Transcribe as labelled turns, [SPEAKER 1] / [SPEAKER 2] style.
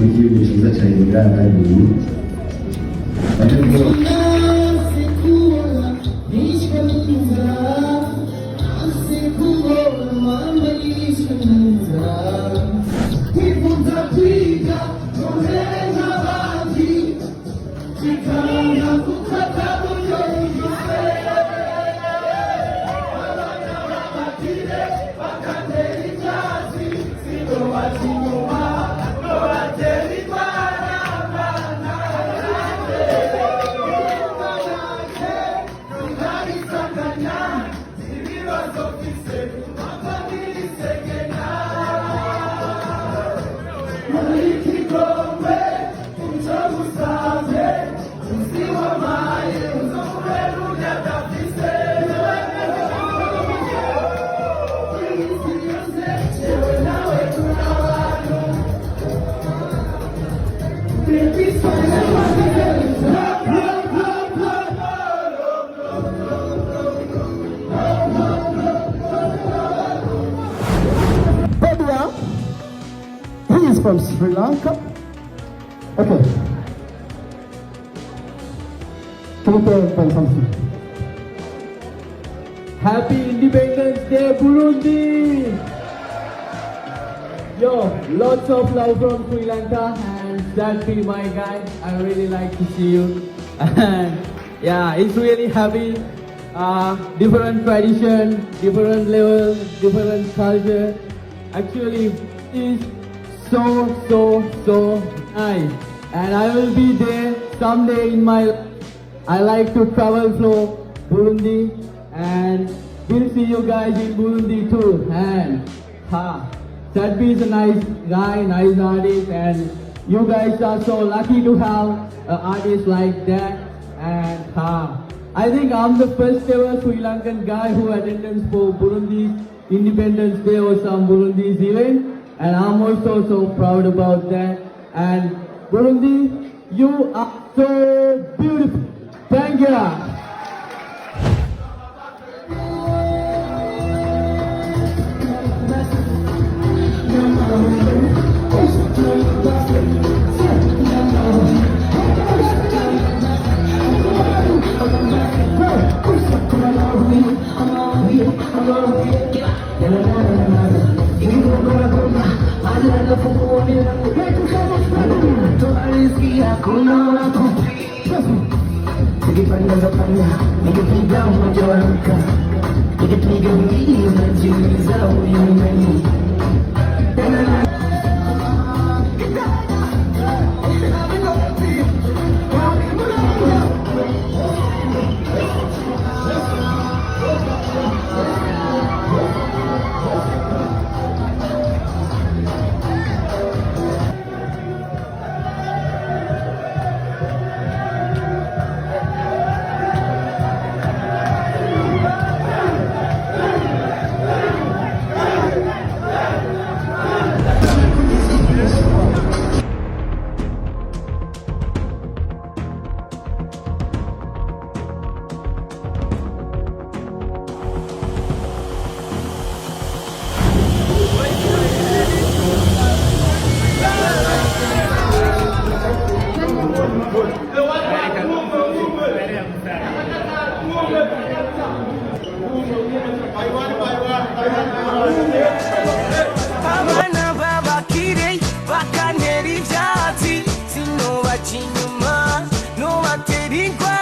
[SPEAKER 1] muri gihugu cyiza cyane bwaragiye
[SPEAKER 2] From Sri Lanka. Okay. Can you tell something?
[SPEAKER 3] Happy Independence Day, Burundi! Yo, lots of love from Sri Lanka, and that be my guy. I really like to see you. And yeah, it's really happy. Different tradition, different level, different culture. Actually, it's so nice, and I will be there someday in my life. I like to travel through Burundi, and we'll see you guys in Burundi too. And Sadbi is a nice guy, nice artist, and you guys are so lucky to have an artist like that. And I think I'm the first ever Sri Lankan guy who attended for Burundi's Independence Day or some Burundi's event. And I'm also so proud about that. And Burundi, you are so beautiful. Thank you.
[SPEAKER 4] Abana babakire bakanera ivyatsi sinobaca inyuma nobatera ingwa